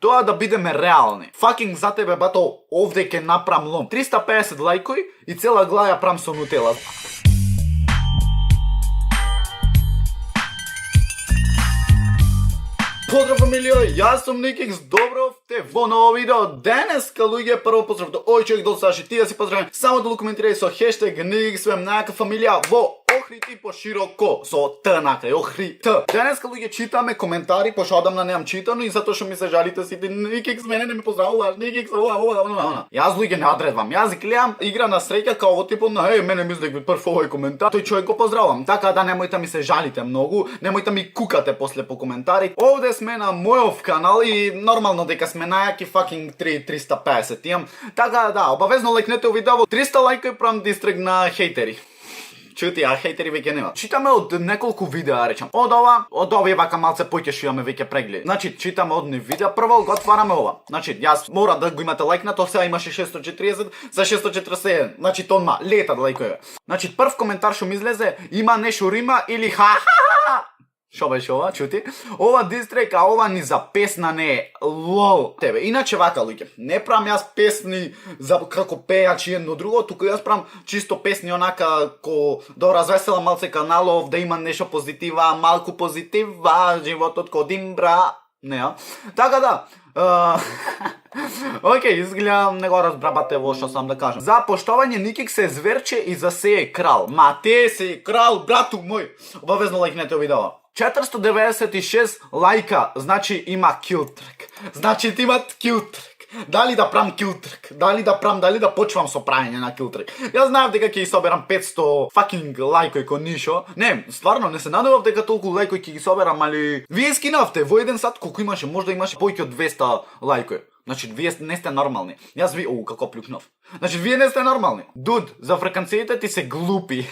тоа да бидеме реални. Факинг за тебе бато, овде ке направам лом. 350 лајкои и цела глава ја прам со нутела. Поздрав фамилија, јас сум Никикс, добро сте во ново видео. Денеска луѓе, прво поздрав до овој човек, до Саши, ти да си поздравам. Само да коментирај со хештег Никикс, свем најака фамилија во Охрид и пошироко, со Т накрај, Охрид. Денеска луѓе читаме коментари, пошто одамна немам читано и затоа што ми се жалите сите Никикс, мене не ме поздравуваш, Никикс, Јас луѓе не одредвам, јас гледам игра на среќа као во типот на мене мислех би прв овој коментар, тој човек го поздравувам. Така да немојте ми се жалите многу, немојте ми кукате после по коментари. Овде сме на мојов канал и нормално дека сме најаки fucking 350 имам. Така да, обавезно лајкнете овој видео, 300 лајка и прам дистрек на хейтери. Чути, а хейтери веќе нема. Читаме од неколку видеа, речам. Од овие вака малце поќе што имаме веќе преглед. Значи, читаме од видеа, прво го отвараме ова. Значи, јас мора да го имате лајкнато, сега имаше 640 за 641. Значи, тонма, летат лајкове. Значи, прв коментар што ми излезе, има нешто рима или ха-ха-ха. Шо беше ова, чути? Ова дистрек, а ова ни за песна не е. Лол. Тебе, иначе вака луѓе, не правам јас песни за како пејачи едно друго, туку јас правам чисто песни онака ко да развесела малце каналов, да има нешто позитива, малку позитива, животот ко димбра. Не, а? Така да. Океј, изгледам не го разбрабате во што сам да кажам. За поштовање Никикс е зверче и за се е крал. Ма те си крал, брату мој. Обавезно лајкнете видео. 496 лајка, значи има килтрек. Значи имат килтрек. Дали да прам килтрек, дали да почвам со правење на килтрек. Јас знаев дека ќе ги соберам 500 fucking лајкои ко нишо. Не, стварно не се надевав дека толку лајкои ќе ги соберам, али вие скинавте во еден сат колку имаше, можда имаше поќе од 200 лајкои. Значи, вие не сте нормални. Јас како плюкнав. Значи, вие не сте нормални. Дуд, за африканците ти се глупи.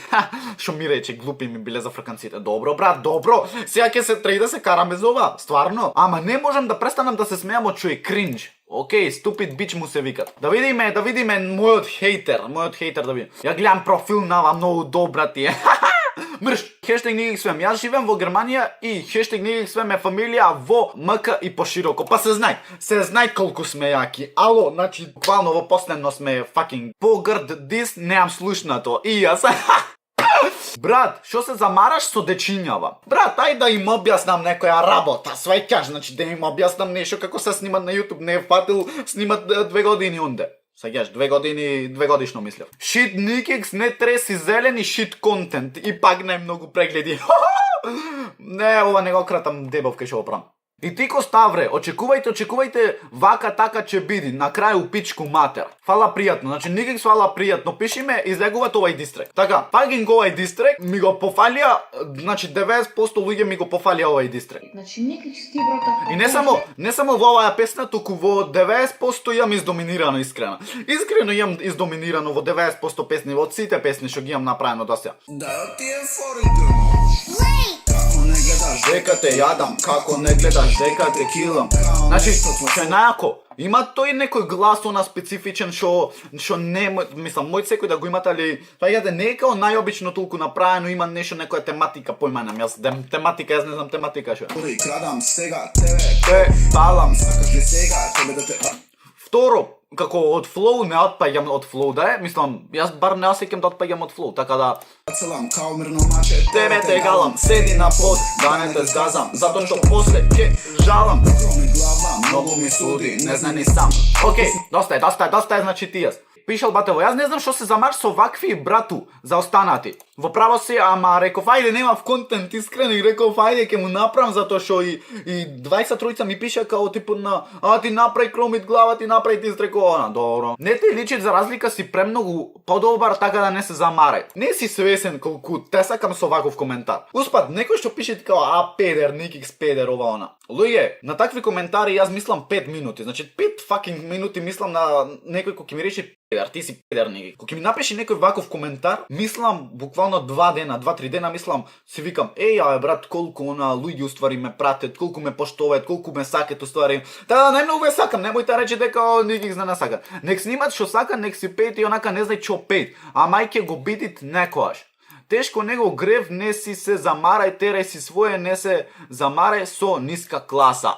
Шо ми рече, глупи ми биле за африканците. Добро, брат, добро. Сега ќе се треи да се караме за ова. Стварно. Ама не можам да престанам да се смеам од човек кринж. Океј, ступид бич му се викат. Да видиме мојот хейтер да видим. Ја гледам профил нава, многу добра ти е. Мрш, хештег Никикс свем. Јас живеам во Германија и хештег Никикс свем е фамилија во МК и пошироко. Па се знај колку сме јаки. Ало, значи, буквално во последно сме fucking погрд дис, неам слушнато. И јас. Брат, што се замараш со дечињава? Брат, ај да им објаснам некоја работа, сваќаш, значи да им објаснам нешто како се снимат на YouTube, не е фатил снимат 2 години онде. Саѓаш, 2 годишно мислев. Shit Никикс не треси зелени shit контент и пак најмногу прегледи. Не, ова не го кратам дебов кај што оправам. И ти ко Ставре, очекувајте, вака така ќе биди, на крај у пичку матер. Фала пријатно, значи Никикс фала пријатно, пиши ме, излегуват овај дистрек. Така, фагинг овај дистрек, ми го пофалија, значи 90% луѓе ми го пофалија овај дистрек. Значи Никикс ти брата. И не само во оваа песна, туку во 90% јам издоминирано искрено. Искрено јам издоминирано во 90% песни, во сите песни што ги имам направено до сега. Да ти е форидумо. Дека те јадам, како не гледаш дека те килам. Значи, што е најако, има тој некој глас она специфичен што не, мислам, мој секој да го имате, али тоа јаде не е као најобично толку направено, има нешто, некоја тематика, појма немам, јас тематика, јас не знам тематика што. Крадам сега тебе, те палам. сакаш ли сега тебе да те... Второ, како од флоу не отпаѓам од флоу, да е, мислам, јас бар не осеќам да отпаѓам од флоу, така да... Целам као мирно маче, Тебе те галам, седи на под, да не те сгазам, затоа што после ќе жалам. кроми глава, многу ми суди, не знам ни сам. Океј, доста е, значи ти јас. Пишал батево, јас не знам што се замарш со вакви брату за останати. Во право си, ама реков, ајде немав контент, искрено и реков, ајде ќе му направам затоа што и 20 тројца ми пиша као типот на ти направи кромит глава, ти направи ти изтрекувана. Добро. Не те личи за разлика си премногу подобар, така да не се замарај. Не си свесен колку те сакам со ваков коментар. Успат, некој што пише као педер, Никикс педер, ова она. Луѓе, на такви коментари јас мислам 5 минути, значи 5 fucking минути мислам на некој кој ќе ми рече педер, ти си педер, Никикс. Кога ми напише некој ваков коментар, мислам буквално 2-3 дена мислам, си викам, брат, колку луѓе уствари ме пратат, колку ме поштоваат, колку ме сакат уствари. Та најмногу ве сакам, немојте рече дека Никикс не сака. Нек снимат што сака, нек си пеет и онака не знај што пеет, ама ќе го бидит некојаш. Тешко него грев, не си се замарај, терај си своje, не се замарај со ниска класа.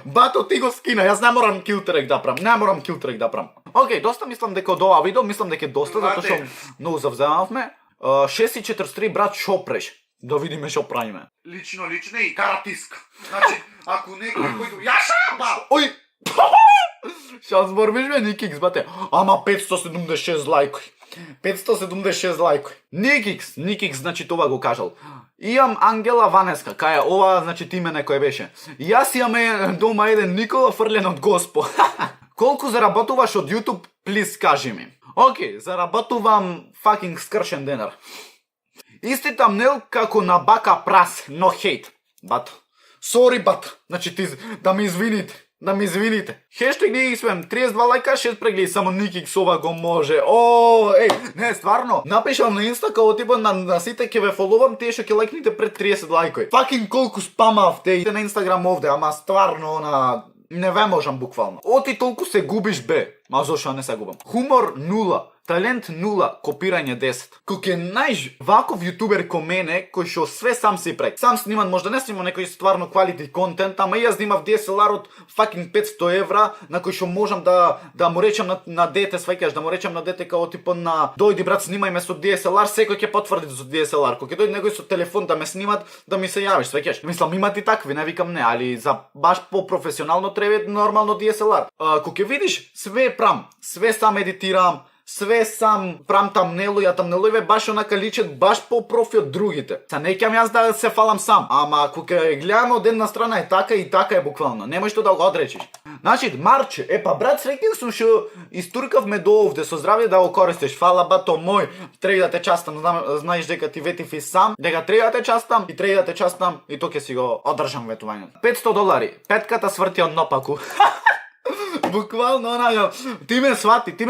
Бато ти го скина, јас не морам килтрек да прам. Океј, доста мислам дека од ова видео, мислам дека е доста, затоа што многу завземавме. 6:43, брат, шо преш? Да видиме шо правиме. Лично и каратиск. Значи, ако некој кој јаша, ба! Ој! Шо зборбиш бе, Никикс, бате? Ама 576 лајкои. 576 лајкои. Никикс, значи това го кажал. Имам Ангела Ванеска, кај ова, значи ти мене кој беше. Јас имаме дома еден Никола фрлен од Госпо. Колку заработуваш од YouTube, плиз кажи ми. Океј, заработувам fucking скршен денар. Исти тамнел како на бака прас, no hate. Бат. Sorry, бат. Значи ти, да ми извините. Хештег не ги свем, 32 лајка, 6 прегледи, само Никикс ова го може. Не, стварно. Напишам на Инста како типа на сите ќе ве фоловам, тие што ќе лајкните пред 30 лајкои. Fucking колку спамавте на Инстаграм овде, ама стварно не ве можам буквално. Оти толку се губиш бе. Ма зошто не се губам? Хумор 0, талент 0, копирање 10. Кој ќе најж ваков јутубер ко мене, кој што све сам си прави. Сам снимам, можда не снимам некој стварно квалити контент, ама јас снимав DSLR од fucking 500 евра, на кој што можам да му речам на дете, сваќаш, да му речам на дете као типа на дојди брат, снимај ме со DSLR, секој ќе потврди со DSLR. Кога ќе дојде некој со телефон да ме снимат, да ми се јавиш, сваќаш. Мислам имат и такви, не викам не, али за баш по-професионално треба нормално DSLR. Кога ќе видиш, све сам едитирам, све сам прам тамнелои, а тамнелоиве баш онака личат баш по-профи од другите. Са неќам јас да се фалам сам, ама кога гледаме од една страна е така и така е буквално, немој што да го одречиш. Значи, Марче, брат, среќен сум што истуркавме до овде, со здравје да го користиш, фала бато мој, треба да те частам, знаеш дека ти ветив и сам, дека треба да те частам и то ќе си го одржам ветувањето. $500, петката сврти од нопаку. Буквално онака, ти ме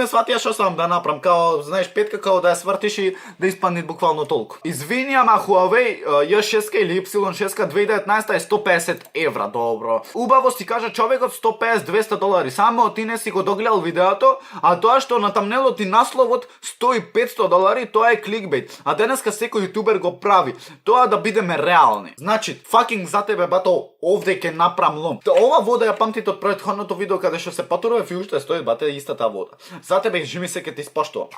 свати што сам да направам, као, знаеш, петка као да ја свртиш и да испадне буквално толку. Извини, ама Huawei J6 или Y6 2019 е 150 евра, добро. Убаво си кажа човекот, $150-200, само ти не си го догледал видеото, а тоа што на тамнелот ти насловот стои $500, тоа е кликбейт. А денеска секој јутубер го прави. Тоа да бидеме реални. Значи, fucking за тебе бато, овде ќе направам лом. Ова вода ја памтите од претходното видео каде што се патурував и уште стои бате истата вода. За тебе жими се ке ти испоштувам.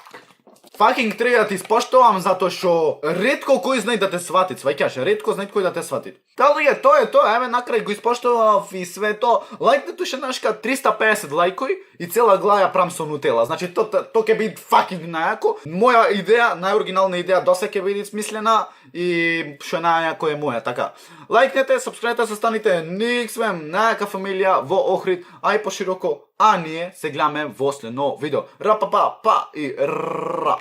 Fucking треба да ти испоштувам затоа што ретко кој знае да те свати, сваќаш, ретко знае кој да те свати. Тоа е тоа, еве накрај го испоштував и све тоа. Лајкнете ше нашка 350 лајкои и цела глава прам со нутела. Значи то ќе биде fucking најако. Моја идеја, најоригинална идеја доса ќе биде смислена и што најако е моја, така. Лајкнете, сапскрајбнете, станите никсвем најака фамилија во Охрид, а и пошироко, а ние се гледаме во следно видео. Ра па па и ра.